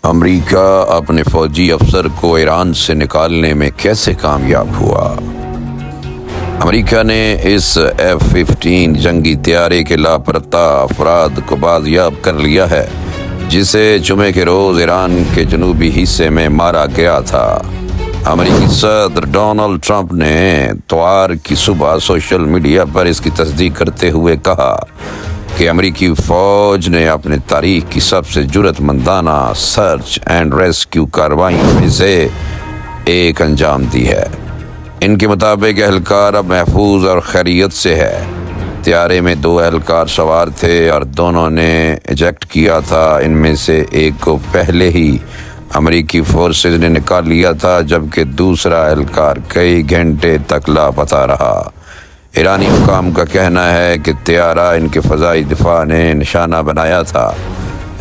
امریکہ اپنے فوجی افسر کو ایران سے نکالنے میں کیسے کامیاب ہوا؟ امریکہ نے اس F-15 جنگی طیارے کے لاپتہ افراد کو بازیاب کر لیا ہے، جسے جمعے کے روز ایران کے جنوبی حصے میں مارا گیا تھا۔ امریکی صدر ڈونلڈ ٹرمپ نے اتوار کی صبح سوشل میڈیا پر اس کی تصدیق کرتے ہوئے کہا کہ امریکی فوج نے اپنے تاریخ کی سب سے جرأت مندانہ سرچ اینڈ ریسکیو کارروائیوں میں سے ایک انجام دی ہے۔ ان کے مطابق اہلکار اب محفوظ اور خیریت سے ہے۔ طیارے میں 2 اہلکار سوار تھے اور دونوں نے ایجیکٹ کیا تھا۔ ان میں سے ایک کو پہلے ہی امریکی فورسز نے نکال لیا تھا، جبکہ دوسرا اہلکار کئی گھنٹے تک لاپتہ رہا۔ ایرانی حکام کا کہنا ہے کہ طیارہ ان کے فضائی دفاع نے نشانہ بنایا تھا۔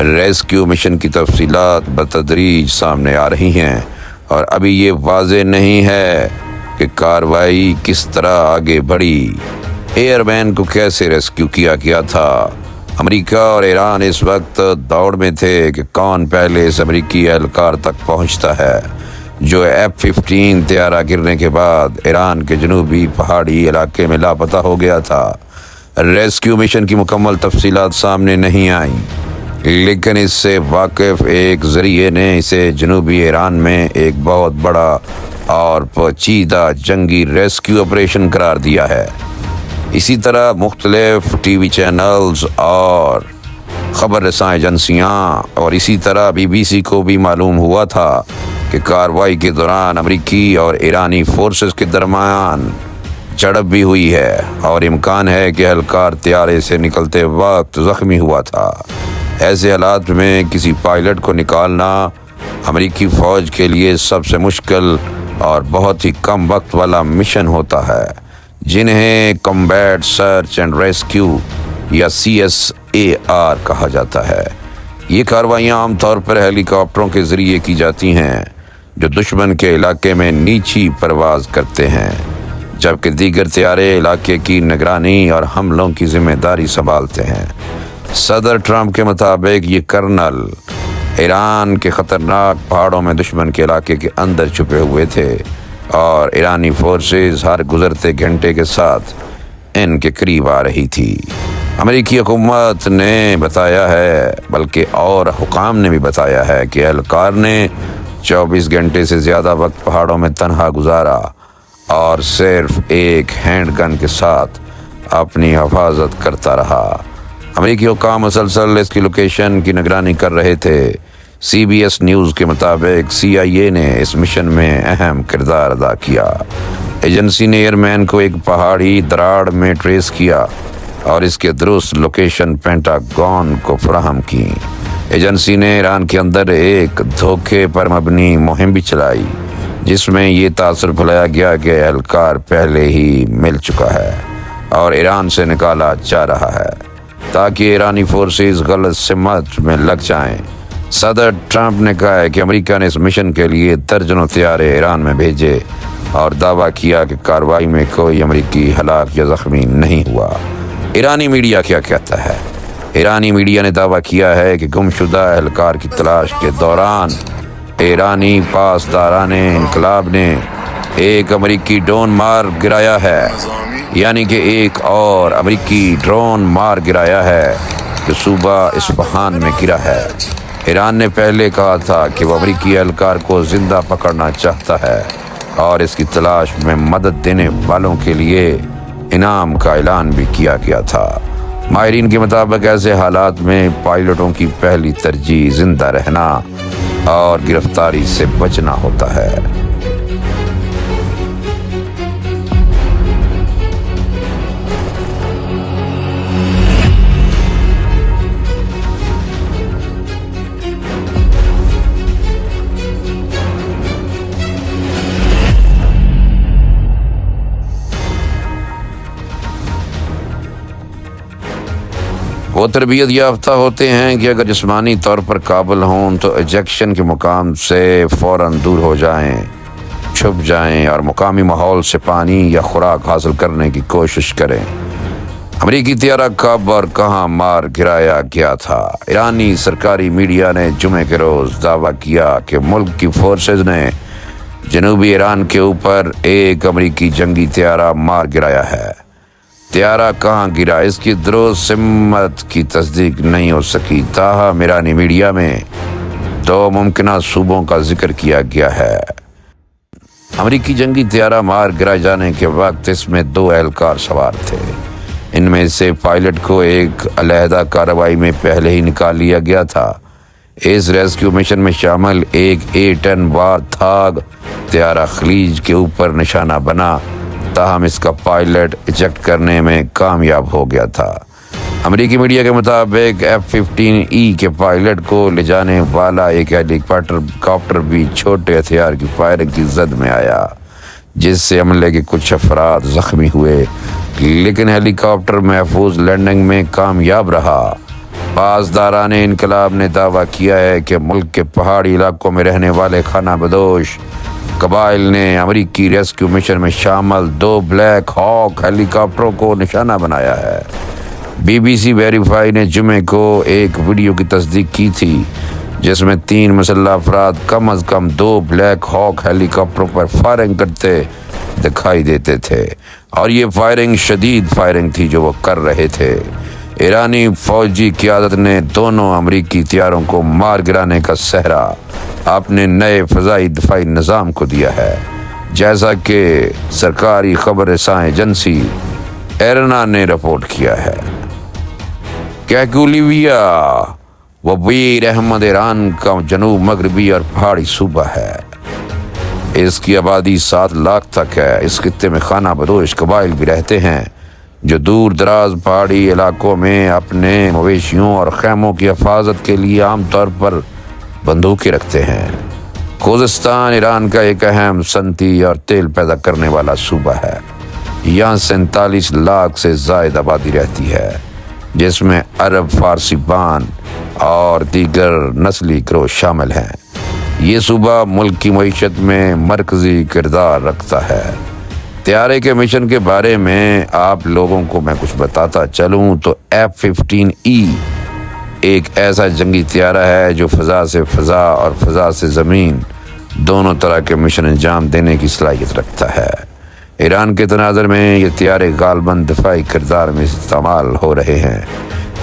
ریسکیو مشن کی تفصیلات بتدریج سامنے آ رہی ہیں اور ابھی یہ واضح نہیں ہے کہ کارروائی کس طرح آگے بڑھی۔ ایئر مین کو کیسے ریسکیو کیا گیا تھا؟ امریکہ اور ایران اس وقت دوڑ میں تھے کہ کون پہلے اس امریکی اہلکار تک پہنچتا ہے جو F-15 طیارہ گرنے کے بعد ایران کے جنوبی پہاڑی علاقے میں لاپتہ ہو گیا تھا۔ ریسکیو مشن کی مکمل تفصیلات سامنے نہیں آئیں، لیکن اس سے واقف ایک ذریعے نے اسے جنوبی ایران میں ایک بہت بڑا اور پیچیدہ جنگی ریسکیو آپریشن قرار دیا ہے۔ اسی طرح مختلف ٹی وی چینلز اور خبر رساں ایجنسیاں اور اسی طرح BBC کو بھی معلوم ہوا تھا کہ کارروائی کے دوران امریکی اور ایرانی فورسز کے درمیان جھڑپ بھی ہوئی ہے اور امکان ہے کہ اہلکار طیارے سے نکلتے وقت زخمی ہوا تھا۔ ایسے حالات میں کسی پائلٹ کو نکالنا امریکی فوج کے لیے سب سے مشکل اور بہت ہی کم وقت والا مشن ہوتا ہے، جنہیں کمبیٹ سرچ اینڈ ریسکیو یا CSAR کہا جاتا ہے۔ یہ کارروائیاں عام طور پر ہیلی کاپٹروں کے ذریعے کی جاتی ہیں جو دشمن کے علاقے میں نیچی پرواز کرتے ہیں، جبکہ دیگر طیارے علاقے کی نگرانی اور حملوں کی ذمہ داری سنبھالتے ہیں۔ صدر ٹرمپ کے مطابق یہ کرنل ایران کے خطرناک پہاڑوں میں دشمن کے علاقے کے اندر چھپے ہوئے تھے اور ایرانی فورسز ہر گزرتے گھنٹے کے ساتھ ان کے قریب آ رہی تھی۔ امریکی حکومت نے بتایا ہے، بلکہ اور حکام نے بھی بتایا ہے کہ اہلکار نے 24 گھنٹے سے زیادہ وقت پہاڑوں میں تنہا گزارا اور صرف ایک ہینڈ گن کے ساتھ اپنی حفاظت کرتا رہا۔ امریکی حکام مسلسل اس کی لوکیشن کی نگرانی کر رہے تھے۔ CBS نیوز کے مطابق CIA نے اس مشن میں اہم کردار ادا کیا۔ ایجنسی نے ایئر مین کو ایک پہاڑی دراڑ میں ٹریس کیا اور اس کے درست لوکیشن پینٹاگون کو فراہم کی۔ ایجنسی نے ایران کے اندر ایک دھوکے پر مبنی مہم بھی چلائی، جس میں یہ تاثر پھیلایا گیا کہ اہلکار پہلے ہی مل چکا ہے اور ایران سے نکالا جا رہا ہے تاکہ ایرانی فورسز غلط سمت میں لگ جائیں۔ صدر ٹرمپ نے کہا ہے کہ امریکہ نے اس مشن کے لیے درجنوں طیارے ایران میں بھیجے اور دعویٰ کیا کہ کارروائی میں کوئی امریکی ہلاک یا زخمی نہیں ہوا۔ ایرانی میڈیا کیا کہتا ہے؟ ایرانی میڈیا نے دعویٰ کیا ہے کہ گمشدہ اہلکار کی تلاش کے دوران ایرانی پاسداران انقلاب نے ایک امریکی ڈرون مار گرایا ہے، یعنی کہ ایک اور امریکی ڈرون مار گرایا ہے جو صوبہ اصفہان میں گرا ہے۔ ایران نے پہلے کہا تھا کہ وہ امریکی اہلکار کو زندہ پکڑنا چاہتا ہے اور اس کی تلاش میں مدد دینے والوں کے لیے انعام کا اعلان بھی کیا گیا تھا۔ ماہرین کے مطابق ایسے حالات میں پائلٹوں کی پہلی ترجیح زندہ رہنا اور گرفتاری سے بچنا ہوتا ہے۔ وہ تربیت یافتہ ہوتے ہیں کہ اگر جسمانی طور پر قابل ہوں تو ایجیکشن کے مقام سے فوراً دور ہو جائیں، چھپ جائیں اور مقامی ماحول سے پانی یا خوراک حاصل کرنے کی کوشش کریں۔ امریکی طیارہ کب اور کہاں مار گرایا گیا تھا؟ ایرانی سرکاری میڈیا نے جمعے کے روز دعویٰ کیا کہ ملک کی فورسز نے جنوبی ایران کے اوپر ایک امریکی جنگی طیارہ مار گرایا ہے۔ طیارہ کہاں گرا، اس کی درست سمت کی تصدیق نہیں ہو سکی، تاہم ایرانی میڈیا میں 2 ممکنہ صوبوں کا ذکر کیا گیا ہے۔ امریکی جنگی طیارہ مار گرائے جانے کے وقت اس میں 2 اہلکار سوار تھے۔ ان میں سے پائلٹ کو ایک علیحدہ کارروائی میں پہلے ہی نکال لیا گیا تھا۔ اس ریسکیو مشن میں شامل ایک A-10 وارتھاگ طیارہ خلیج کے اوپر نشانہ بنا، تاہم اس کا پائلٹ ایجیکٹ کرنے میں کامیاب ہو گیا تھا۔ امریکی میڈیا کے مطابق F-15E کے پائلٹ کو لے جانے والا ایک ہیلی کاپٹر بھی چھوٹے ہتھیار کی فائرنگ کی زد میں آیا، جس سے عملے کے کچھ افراد زخمی ہوئے، لیکن ہیلی کاپٹر محفوظ لینڈنگ میں کامیاب رہا۔ پاسداران انقلاب نے دعویٰ کیا ہے کہ ملک کے پہاڑی علاقوں میں رہنے والے خانہ بدوش قبائل نے امریکی ریسکیو مشن میں شامل 2 بلیک ہاک ہیلی کاپٹروں کو نشانہ بنایا ہے۔ BBC ویریفائی نے جمعے کو ایک ویڈیو کی تصدیق کی تھی جس میں 3 مسلح افراد کم از کم 2 بلیک ہاک ہیلی کاپٹروں پر فائرنگ کرتے دکھائی دیتے تھے، اور یہ فائرنگ شدید فائرنگ تھی جو وہ کر رہے تھے۔ ایرانی فوجی قیادت نے دونوں امریکی طیاروں کو مار گرانے کا سہرا اپنے نئے فضائی دفاعی نظام کو دیا ہے، جیسا کہ سرکاری خبر رساں ایجنسی ایرنا نے رپورٹ کیا ہے۔ کیکولیویا وبیر احمد ایران کا جنوب مغربی اور پہاڑی صوبہ ہے۔ اس کی آبادی 7 لاکھ تک ہے۔ اس خطے میں خانہ بدوش قبائل بھی رہتے ہیں جو دور دراز پہاڑی علاقوں میں اپنے مویشیوں اور خیموں کی حفاظت کے لیے عام طور پر بندوقیں رکھتے ہیں۔ خوزستان ایران کا ایک اہم صنعتی اور تیل پیدا کرنے والا صوبہ ہے۔ یہاں 47 لاکھ سے زائد آبادی رہتی ہے، جس میں عرب، فارسی بان اور دیگر نسلی گروہ شامل ہیں۔ یہ صوبہ ملک کی معیشت میں مرکزی کردار رکھتا ہے۔ طیارے کے مشن کے بارے میں آپ لوگوں کو میں کچھ بتاتا چلوں تو F-15E ایک ایسا جنگی طیارہ ہے جو فضا سے فضا اور فضا سے زمین دونوں طرح کے مشن انجام دینے کی صلاحیت رکھتا ہے۔ ایران کے تناظر میں یہ طیارے غالباً دفاعی کردار میں استعمال ہو رہے ہیں،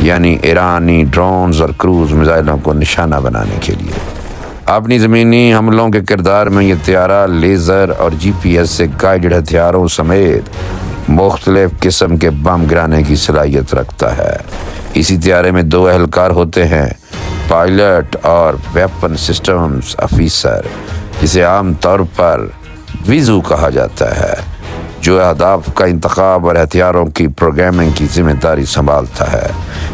یعنی ایرانی ڈرونز اور کروز میزائلوں کو نشانہ بنانے کے لیے۔ اپنی زمینی حملوں کے کردار میں یہ طیارہ لیزر اور GPS سے گائیڈڈ ہتھیاروں سمیت مختلف قسم کے بم گرانے کی صلاحیت رکھتا ہے۔ اسی طیارے میں 2 اہلکار ہوتے ہیں، پائلٹ اور ویپن سسٹمز افیسر، جسے عام طور پر ویزو کہا جاتا ہے، جو اہداف کا انتخاب اور ہتھیاروں کی پروگرامنگ کی ذمہ داری سنبھالتا ہے۔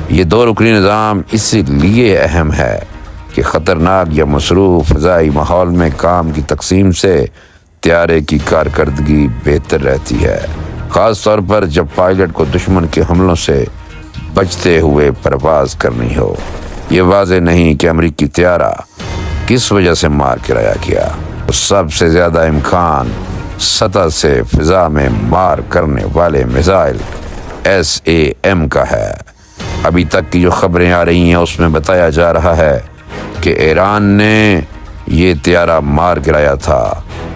یہ 2 رکنی نظام اس لیے اہم ہے کہ خطرناک یا مصروف فضائی ماحول میں کام کی تقسیم سے طیارے کی کارکردگی بہتر رہتی ہے، خاص طور پر جب پائلٹ کو دشمن کے حملوں سے بچتے ہوئے پرواز کرنی ہو۔ یہ واضح نہیں کہ امریکی طیارہ کس وجہ سے مار گرایا گیا۔ سب سے زیادہ امکان سطح سے فضا میں مار کرنے والے میزائل SAM کا ہے۔ ابھی تک کی جو خبریں آ رہی ہیں اس میں بتایا جا رہا ہے کہ ایران نے یہ طیارہ مار گرایا تھا،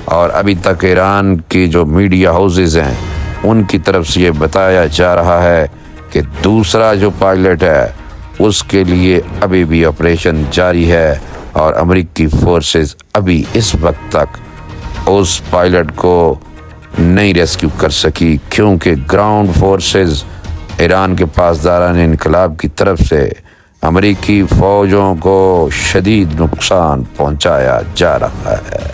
اور ابھی تک ایران کی جو میڈیا ہاؤسز ہیں ان کی طرف سے یہ بتایا جا رہا ہے کہ دوسرا جو پائلٹ ہے اس کے لیے ابھی بھی آپریشن جاری ہے، اور امریکی فورسز ابھی اس وقت تک اس پائلٹ کو نہیں ریسکیو کر سکی، کیونکہ گراؤنڈ فورسز ایران کے پاسداران انقلاب کی طرف سے امریکی فوجوں کو شدید نقصان پہنچایا جا رہا ہے۔